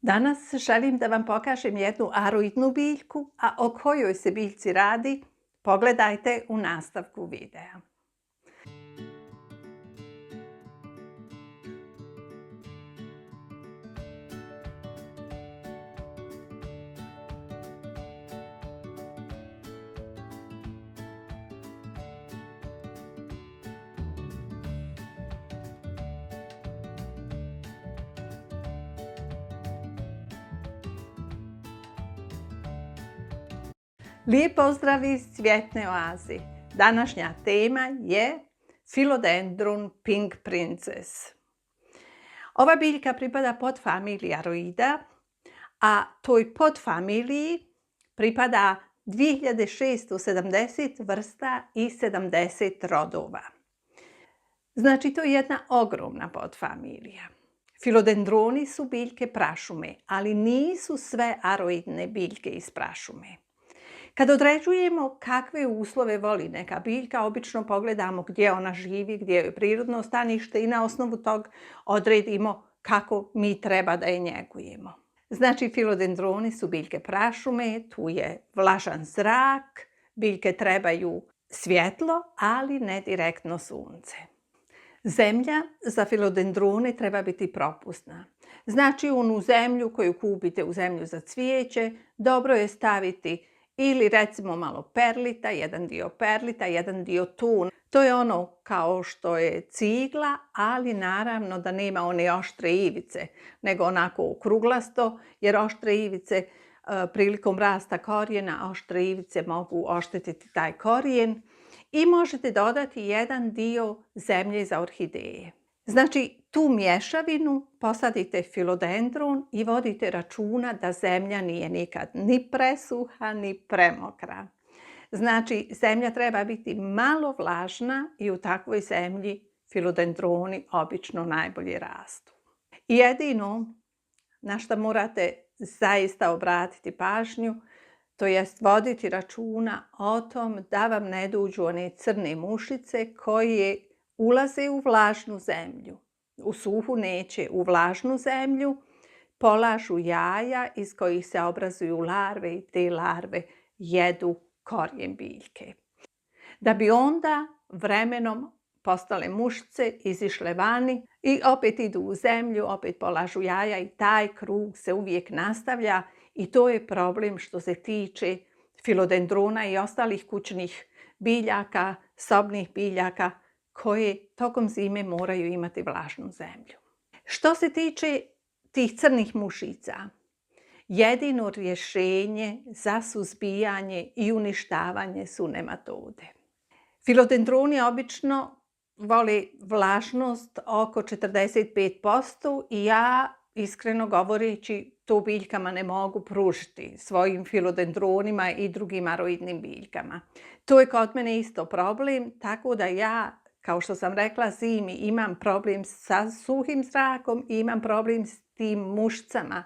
Danas želim da vam pokažem jednu aroidnu biljku, a o kojoj se biljci radi, pogledajte u nastavku videa. Lijep pozdrav iz cvjetne oaze. Današnja tema je Philodendron Pink Princess. Ova biljka pripada podfamiliji aroida, a toj podfamiliji pripada 2670 vrsta i 70 rodova. Znači, to je jedna ogromna podfamilija. Filodendroni su biljke prašume, ali nisu sve aroidne biljke iz prašume. Kad određujemo kakve uslove voli neka biljka, obično pogledamo gdje ona živi, gdje je prirodno stanište i na osnovu tog odredimo kako mi treba da je njegujemo. Znači, filodendroni su biljke prašume, tu je vlažan zrak, biljke trebaju svjetlo, ali ne direktno sunce. Zemlja za filodendrone treba biti propusna. Znači, onu zemlju koju kupite u zemlju za cvijeće, dobro je staviti ili recimo malo perlita, jedan dio perlita, jedan dio tun. To je ono kao što je cigla, ali naravno da nema one oštre ivice, nego onako okruglasto, jer oštre ivice prilikom rasta korijena, oštre ivice mogu oštetiti taj korijen. I možete dodati jedan dio zemlje za orhideje. Znači, tu mješavinu posadite filodendron i vodite računa da zemlja nije nikad ni presuha, ni premokra. Znači, zemlja treba biti malo vlažna i u takvoj zemlji filodendroni obično najbolje rastu. Jedino na što morate zaista obratiti pažnju, to jest voditi računa o tom da vam ne dođu one crne mušice koje ulaze u vlažnu zemlju. U suhu neće, u vlažnu zemlju polažu jaja iz kojih se obrazuju larve i te larve jedu korijen biljke. Da bi onda vremenom postale mušice, izišle vani i opet idu u zemlju, opet polažu jaja i taj krug se uvijek nastavlja i to je problem što se tiče filodendrona i ostalih kućnih biljaka, sobnih biljaka koje tokom zime moraju imati vlažnu zemlju. Što se tiče tih crnih mušica, jedino rješenje za suzbijanje i uništavanje su nematode. Filodendroni obično vole vlažnost oko 45% i ja, iskreno govoreći, to biljkama ne mogu pružiti svojim filodendronima i drugim aroidnim biljkama. To je kod mene isto problem, tako da ja, kao što sam rekla, zimi imam problem sa suhim zrakom i imam problem s tim mušicama.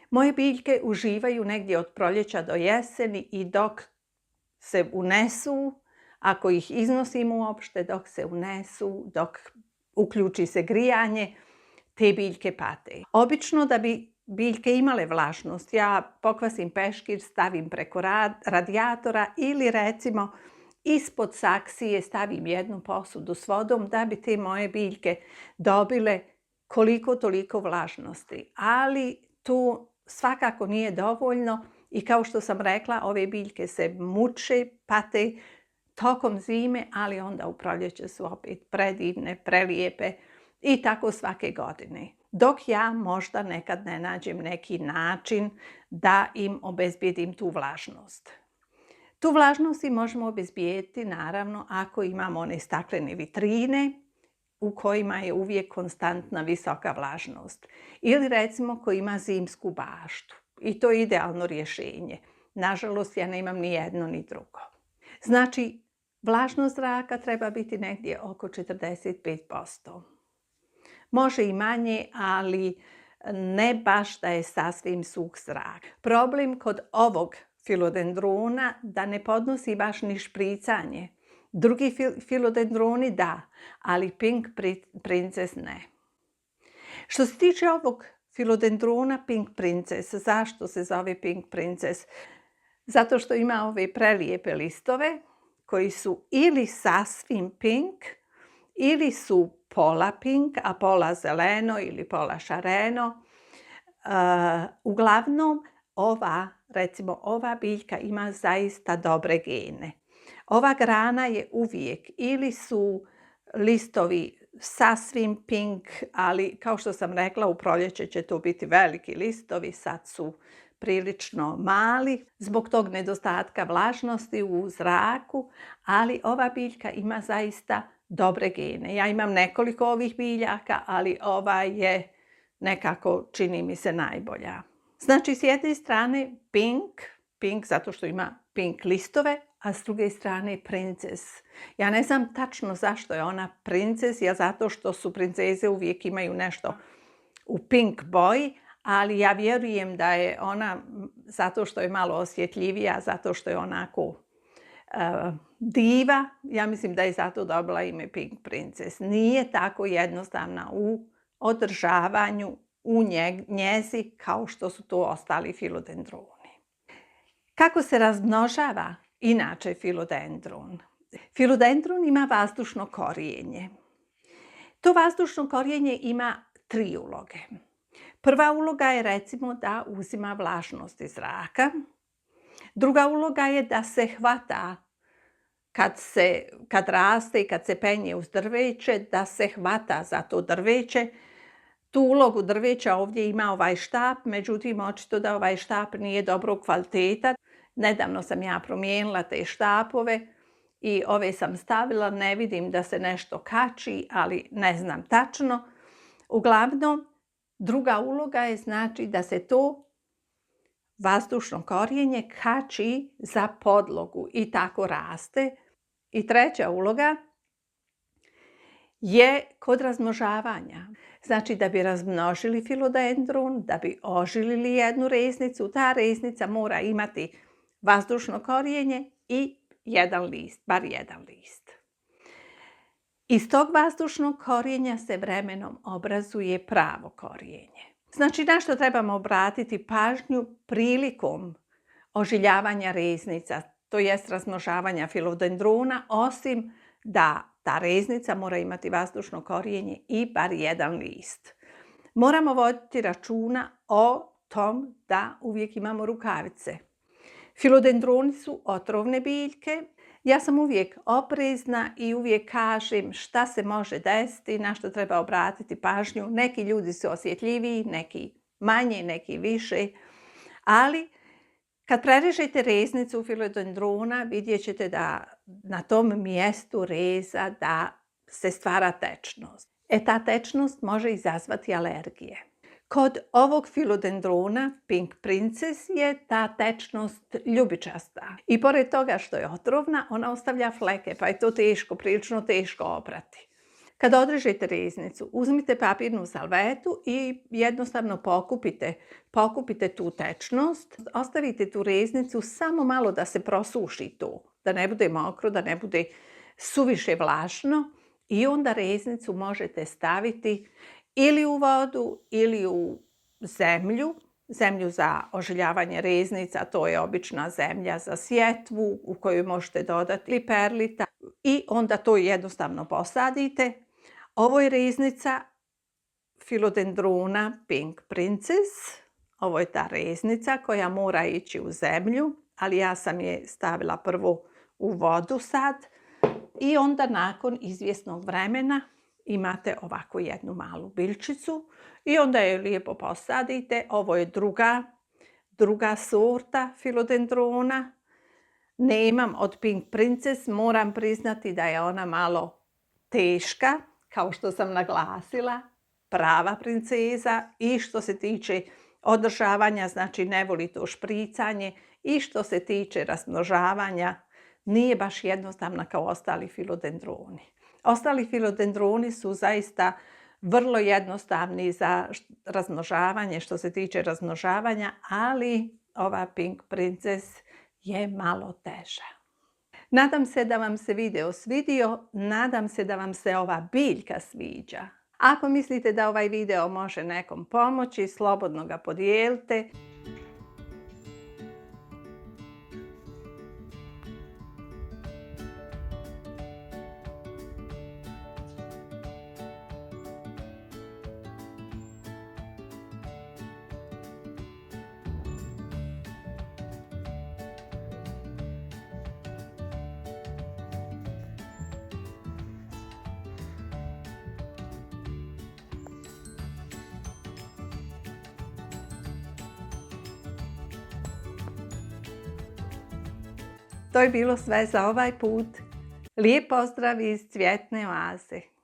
Moje biljke uživaju negdje od proljeća do jeseni i dok se unesu, ako ih iznosim uopšte, dok se unesu, dok uključi se grijanje, te biljke pate. Obično da bi biljke imale vlažnost, ja pokvasim peškir, stavim preko radijatora ili recimo ispod saksije stavim jednu posudu s vodom da bi te moje biljke dobile koliko toliko vlažnosti. Ali tu svakako nije dovoljno i kao što sam rekla, ove biljke se muče, pate tokom zime, ali onda u proljeće su opet predivne, prelijepe i tako svake godine. Dok ja možda nekad ne nađem neki način da im obezbijedim tu vlažnost. Tu vlažnost i možemo obezbijediti naravno ako imamo one staklene vitrine u kojima je uvijek konstantna visoka vlažnost. Ili recimo ko ima zimsku baštu. I to je idealno rješenje. Nažalost, ja nemam ni jedno ni drugo. Znači, vlažnost zraka treba biti negdje oko 45%. Može i manje, ali ne baš da je sasvim suh zrak. Problem kod ovog filodendrona da ne podnosi baš ni špricanje. Drugi filodendroni da, ali Pink Princess ne. Što se tiče ovog Philodendrona Pink Princess. Zašto se zove Pink Princess? Zato što ima ove prelijepe listove koji su ili sasvim pink, ili su pola pink, a pola zeleno ili pola šareno. Uglavnom, ova biljka ima zaista dobre gene. Ova grana je uvijek, ili su listovi sasvim pink, ali kao što sam rekla, u proljeće će to biti veliki listovi, sad su prilično mali zbog tog nedostatka vlažnosti u zraku, ali ova biljka ima zaista dobre gene. Ja imam nekoliko ovih biljaka, ali ova je nekako, čini mi se, najbolja. Znači, s jedne strane pink zato što ima pink listove, a s druge strane Princess. Ja ne znam tačno zašto je ona Princess, zato što su princeze uvijek imaju nešto u pink boji, ali ja vjerujem da je ona, zato što je malo osjetljivija, zato što je onako diva, ja mislim da je zato dobila ime Pink Princess. Nije tako jednostavna u održavanju, u njezi, kao što su to ostali filodendroni. Kako se razmnožava inače filodendron? Filodendron ima vazdušno korijenje. To vazdušno korijenje ima 3 uloge. Prva uloga je, recimo, da uzima vlažnost iz zraka. Druga uloga je da se hvata kad raste i kad se penje uz drveće, da se hvata za to drveće. Tu ulogu drveća ovdje ima ovaj štap, međutim, očito da ovaj štap nije dobrog kvaliteta. Nedavno sam ja promijenila te štapove i ove sam stavila, ne vidim da se nešto kači, ali ne znam tačno. Uglavnom, druga uloga je, znači, da se to vazdušno korijenje kači za podlogu i tako raste. I treća uloga je kod razmnožavanja. Znači, da bi razmnožili filodendron, da bi ožilili jednu reznicu, ta reznica mora imati vazdušno korijenje i jedan list, bar jedan list. Iz tog vazdušnog korijenja se vremenom obrazuje pravo korijenje. Znači, na što trebamo obratiti pažnju prilikom ožiljavanja reznica, to jest razmnožavanja filodendrona, osim da ta reznica mora imati vazdušno korijenje i bar jedan list. Moramo voditi računa o tom da uvijek imamo rukavice. Filodendroni su otrovne biljke. Ja sam uvijek oprezna i uvijek kažem šta se može desiti, na što treba obratiti pažnju. Neki ljudi su osjetljiviji, neki manje, neki više, ali kad prerežete reznicu filodendrona, vidjet ćete da na tom mjestu reza da se stvara tečnost. Ta tečnost može izazvati alergije. Kod ovog filodendrona Pink Princess je ta tečnost ljubičasta. I pored toga što je otrovna, ona ostavlja fleke, pa je to prilično teško oprati. Kad odrežete reznicu, uzmite papirnu salvetu i jednostavno pokupite tu tečnost. Ostavite tu reznicu samo malo da se prosuši to, da ne bude mokro, da ne bude suviše vlažno, i onda reznicu možete staviti ili u vodu ili u zemlju za ožiljavanje reznica, to je obična zemlja za sjetvu u koju možete dodati perlita i onda to jednostavno posadite. Ovo je reznica filodendrona Pink Princess. Ovo je ta reznica koja mora ići u zemlju, ali ja sam je stavila prvo u vodu sad. I onda nakon izvjesnog vremena imate ovakvu jednu malu biljčicu i onda je lijepo posadite. Ovo je druga sorta filodendrona. Nemam od Pink Princess, moram priznati da je ona malo teška, kao što sam naglasila, prava princeza, i što se tiče održavanja, znači ne voli to špricanje, i što se tiče razmnožavanja, nije baš jednostavna kao ostali filodendroni. Ostali filodendroni su zaista vrlo jednostavni za razmnožavanje, što se tiče razmnožavanja, ali ova Pink Princess je malo teža. Nadam se da vam se video svidio, nadam se da vam se ova biljka sviđa. Ako mislite da ovaj video može nekom pomoći, slobodno ga podijelite. To je bilo sve za ovaj put. Lijep pozdrav iz Cvjetne oaze.